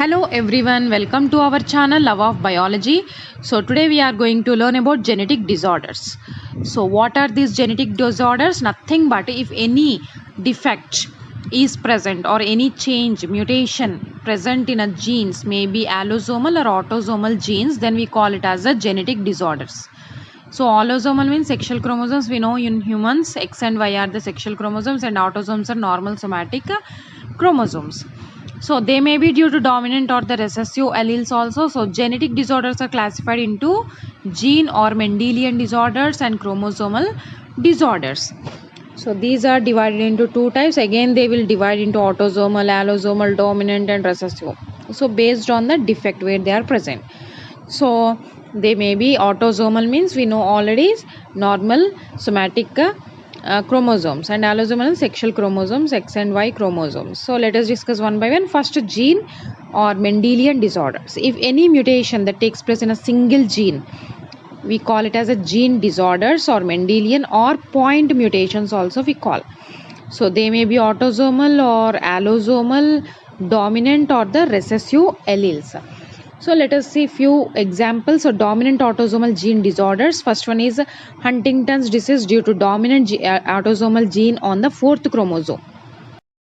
Hello everyone, welcome to our channel Love of Biology. So today we are going to learn about genetic disorders. So what are these genetic disorders? Nothing but if any defect is present or any change, mutation present in a genes, may be allosomal or autosomal genes, then we call it as a genetic disorders. So allosomal means sexual chromosomes. We know in humans X and Y are the sexual chromosomes and autosomes are normal somatic chromosomes. So they may be due to dominant or the recessive alleles also. So genetic disorders are classified into gene or Mendelian disorders and chromosomal disorders. So these are divided into two types. Again they will divide into autosomal, allosomal, dominant and recessive. So based on the defect where they are present. So they may be autosomal means we know already normal somatic chromosomes, and allosomal and sexual chromosomes, X and Y chromosomes. So let us discuss one by one. First, gene or Mendelian disorders. If any mutation that takes place in a single gene, we call it as a gene disorders or Mendelian, or point mutations also we call. So they may be autosomal or allosomal, dominant or the recessive alleles. So let us see few examples of dominant autosomal gene disorders. First one is Huntington's disease due to dominant autosomal gene on the 4th chromosome.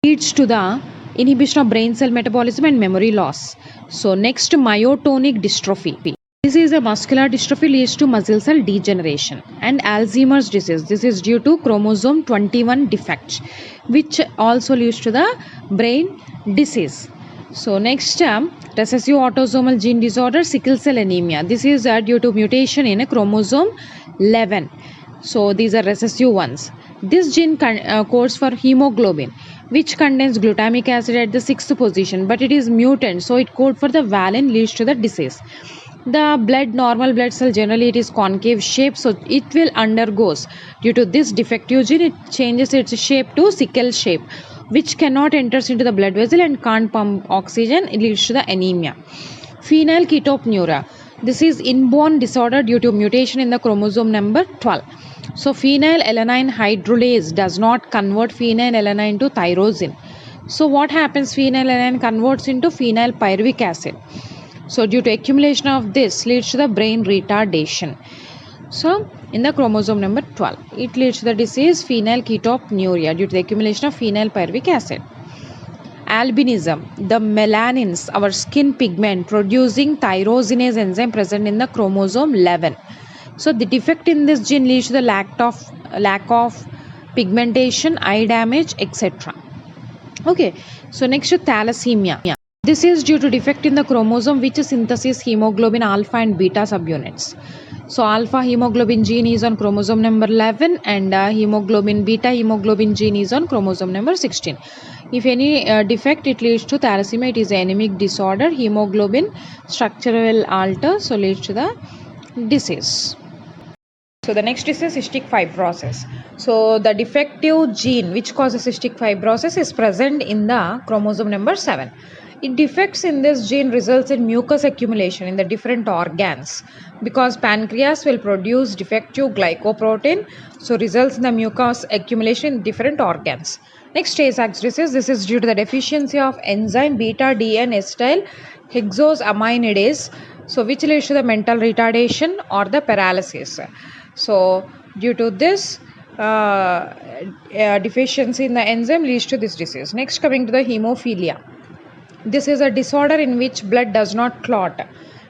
Leads to the inhibition of brain cell metabolism and memory loss. So next, myotonic dystrophy. This is a muscular dystrophy, leads to muscle cell degeneration. And Alzheimer's disease. This is due to chromosome 21 defect, which also leads to the brain disease. So next, recessive autosomal gene disorder, sickle cell anemia. This is due to mutation in a chromosome 11. So these are recessive ones. This gene codes for hemoglobin, which contains glutamic acid at the 6th position, but it is mutant, so it codes for the valine, leads to the disease. The normal blood cell, generally it is concave shape, so it will undergoes due to this defective gene, it changes its shape to sickle shape, which cannot enter into the blood vessel and can't pump oxygen. It leads to the anemia. Phenylketonuria. This is inborn disorder due to mutation in the chromosome number 12. So phenylalanine hydrolase does not convert phenylalanine to tyrosine. So what happens? Phenylalanine converts into phenylpyruvic acid. So due to accumulation of this, leads to the brain retardation. So in the chromosome number 12, it leads to the disease phenylketonuria due to the accumulation of phenylpyruvic acid. Albinism. The melanins, our skin pigment producing tyrosinase enzyme, present in the chromosome 11. So the defect in this gene leads to the lack of pigmentation, eye damage, etc. Okay. So next, thalassemia. This is due to defect in the chromosome which synthesizes hemoglobin alpha and beta subunits. So alpha hemoglobin gene is on chromosome number 11 and beta hemoglobin gene is on chromosome number 16. If any defect, it leads to thalassemia. It is an anemic disorder. Hemoglobin structure will alter, so leads to the disease. So the next is cystic fibrosis. So the defective gene which causes cystic fibrosis is present in the chromosome number 7. It defects in this gene results in mucus accumulation in the different organs, because pancreas will produce defective glycoprotein, so results in the mucus accumulation in different organs. Next, Tay-Sachs disease. This is due to the deficiency of enzyme beta-DN-acetyl hexosaminidase, so which leads to the mental retardation or the paralysis. So due to this deficiency in the enzyme leads to this disease. Next, coming to the hemophilia. This is a disorder in which blood does not clot,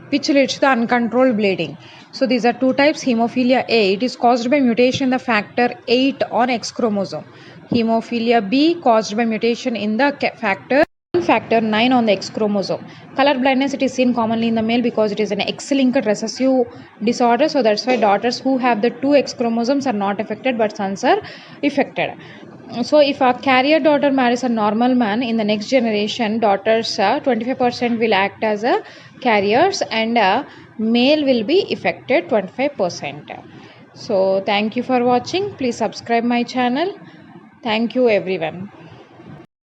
which leads to the uncontrolled bleeding. So these are two types. Hemophilia A, it is caused by mutation in the factor 8 on X chromosome. Hemophilia B, caused by mutation in the factor 9 on the X chromosome. Color blindness, it is seen commonly in the male because it is an X-linked recessive disorder. So that's why daughters who have the 2 X chromosomes are not affected, but sons are affected. So if a carrier daughter marries a normal man, in the next generation, daughters 25% will act as a carriers and male will be affected 25%. So thank you for watching. Please subscribe my channel. Thank you everyone.